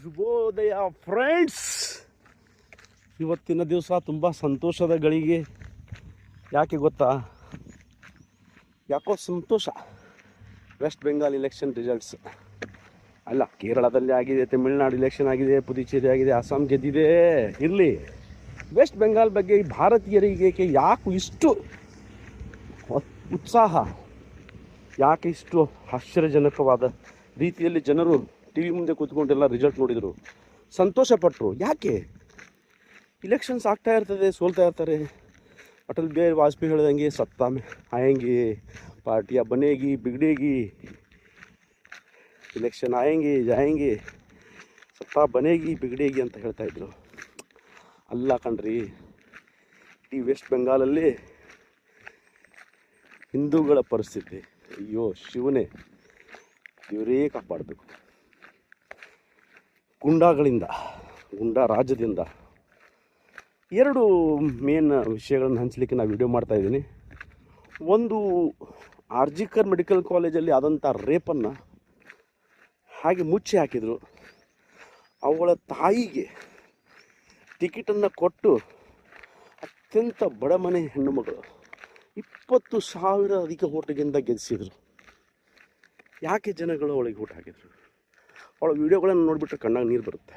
ಶುಭೋದಯ ಫ್ರೆಂಡ್ಸ್. ಇವತ್ತಿನ ದಿವಸ ತುಂಬ ಸಂತೋಷದ ಗಳಿಗೆ. ಯಾಕೆ ಗೊತ್ತಾ? ಯಾಕೋ ಸಂತೋಷ. ವೆಸ್ಟ್ ಬೆಂಗಾಲ್ ಇಲೆಕ್ಷನ್ ರಿಸಲ್ಟ್ಸ್ ಅಲ್ಲ, ಕೇರಳದಲ್ಲಿ ಆಗಿದೆ, ತಮಿಳುನಾಡು ಇಲೆಕ್ಷನ್ ಆಗಿದೆ, ಪುದುಚೇರಿ ಆಗಿದೆ, ಅಸ್ಸಾಂ ಗೆದ್ದಿದೆ. ಇರಲಿ, ವೆಸ್ಟ್ ಬೆಂಗಾಲ್ ಬಗ್ಗೆ ಭಾರತೀಯರಿಗೆ ಯಾಕೆ ಇಷ್ಟು ಉತ್ಸಾಹ, ಯಾಕೆ ಇಷ್ಟು ಆಶ್ಚರ್ಯಜನಕವಾದ ರೀತಿಯಲ್ಲಿ ಜನರು ಟಿ ವಿ ಮುಂದೆ ಕೂತ್ಕೊಂಡೆಲ್ಲ ರಿಸಲ್ಟ್ ನೋಡಿದರು, ಸಂತೋಷಪಟ್ಟರು. ಯಾಕೆ? ಇಲೆಕ್ಷನ್ಸ್ ಆಗ್ತಾ ಇರ್ತದೆ, ಸೋಲ್ತಾ ಇರ್ತಾರೆ. ಅಟಲ್ ಬಿಹಾರಿ ವಾಜಪೇಯಿ ಹೇಳ್ದಂಗೆ ಸತ್ತಾ ಮೇ ಆಯಂಗೆ ಪಾರ್ಟಿಯ ಬನೇಗಿ ಬಿಗಡೇಗಿ, ಇಲೆಕ್ಷನ್ ಆಯಂಗೆ ಜಾಯಂಗೆ ಸತ್ತಾ ಬನೇಗಿ ಬಿಗಡೇಗಿ ಅಂತ ಹೇಳ್ತಾಯಿದ್ರು. ಅಲ್ಲ ಕಣ್ರಿ, ಈ ವೆಸ್ಟ್ ಬೆಂಗಾಲಲ್ಲಿ ಹಿಂದೂಗಳ ಪರಿಸ್ಥಿತಿ, ಅಯ್ಯೋ ಶಿವನೇ, ಇವರೇ ಕಾಪಾಡಬೇಕು. ಗುಂಡಾ ರಾಜ್ಯದಿಂದ ಎರಡು ಮೇನ್ ವಿಷಯಗಳನ್ನು ಹಂಚಲಿಕ್ಕೆ ನಾನು ವಿಡಿಯೋ ಮಾಡ್ತಾಯಿದ್ದೀನಿ. ಒಂದು, ಆರ್ಜಿಕರ್ ಮೆಡಿಕಲ್ ಕಾಲೇಜಲ್ಲಿ ಆದಂಥ ರೇಪನ್ನು ಹಾಗೆ ಮುಚ್ಚಿ ಹಾಕಿದರು. ಅವಳ ತಾಯಿಗೆ ಟಿಕೆಟನ್ನು ಕೊಟ್ಟು ಅತ್ಯಂತ ಬಡಮನೆ ಹೆಣ್ಣು ಮಗಳು 20,000 ಅಧಿಕ ಓಟಿಗಿಂತ ಗೆಲ್ಲಿಸಿದರು. ಯಾಕೆ ಜನಗಳು ಅವಳಿಗೆ ಓಟ್ ಹಾಕಿದರು? ಅವಳ ವಿಡಿಯೋಗಳನ್ನು ನೋಡಿಬಿಟ್ರೆ ಕಣ್ಣಾಗ ನೀರು ಬರುತ್ತೆ.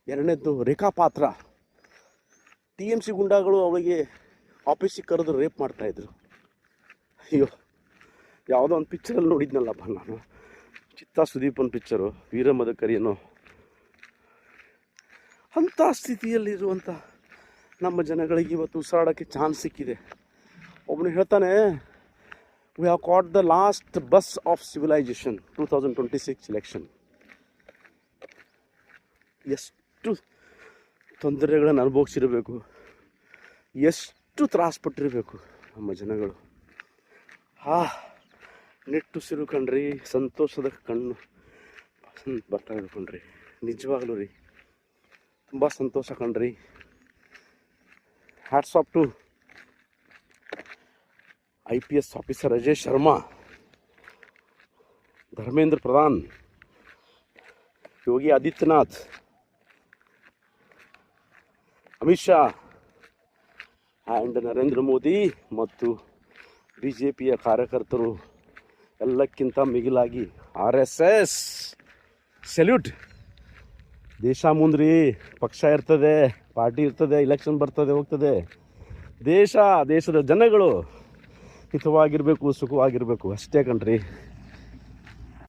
ಎರಡನೇದ್ದು, ರೇಖಾ ಪಾತ್ರ. TMC ಗುಂಡಾಗಳು ಅವಳಿಗೆ ಆಫೀಸಿಗೆ ಕರೆದು ರೇಪ್ ಮಾಡ್ತಾಯಿದ್ರು. ಅಯ್ಯೋ, ಯಾವುದೋ ಒಂದು ಪಿಕ್ಚರಲ್ಲಿ ನೋಡಿದ್ನಲ್ಲಪ್ಪ ನಾನು, ಚಿತ್ತಾ ಸುದೀಪನ್ ಪಿಕ್ಚರು, ವೀರ ಮದಕರಿಯನೋ. ಅಂಥ ಸ್ಥಿತಿಯಲ್ಲಿರುವಂಥ ನಮ್ಮ ಜನಗಳಿಗೆ ಇವತ್ತು ಉಸಿರಾಡೋಕ್ಕೆ ಚಾನ್ಸ್ ಸಿಕ್ಕಿದೆ. ಒಬ್ಬನು ಹೇಳ್ತಾನೆ, we have caught the last bus of civilization 2026 election. ಎಷ್ಟು ತೊಂದರೆಗಳನ್ನು ಅನುಭವಿಸಿರಬೇಕು, ಎಷ್ಟು ತ್ರಾಸಪಟ್ಟಿರಬೇಕು ನಮ್ಮ ಜನಗಳು. ನಿಟ್ಟುಸಿರು ಕಣ್ರಿ, ಸಂತೋಷದ ಕಣ್ಣು ಬರ್ತಾ ಇದ್ಕೊಂಡ್ರಿ. ನಿಜವಾಗ್ಲೂ ರೀ, ತುಂಬ ಸಂತೋಷ ಕಣ್ರಿ. Hats off to IPS officer Ajay Sharma, Dharmendra Pradhan, Yogi Adityanath, Amit Shah and Narendra Modi ಮತ್ತು BJPಯ ಕಾರ್ಯಕರ್ತರು, ಎಲ್ಲಕ್ಕಿಂತ ಮಿಗಿಲಾಗಿ RSS ಸೆಲ್ಯೂಟ್. ದೇಶ ಮುಂದ್ರಿ, ಪಕ್ಷ ಇರ್ತದೆ, ಪಾರ್ಟಿ ಇರ್ತದೆ, ಇಲೆಕ್ಷನ್ ಬರ್ತದೆ ಹೋಗ್ತದೆ. ದೇಶದ ಜನಗಳು ಹಿತವಾಗಿರಬೇಕು, ಸುಖವಾಗಿರಬೇಕು, ಅಷ್ಟೇ ಕಣ್ರಿ.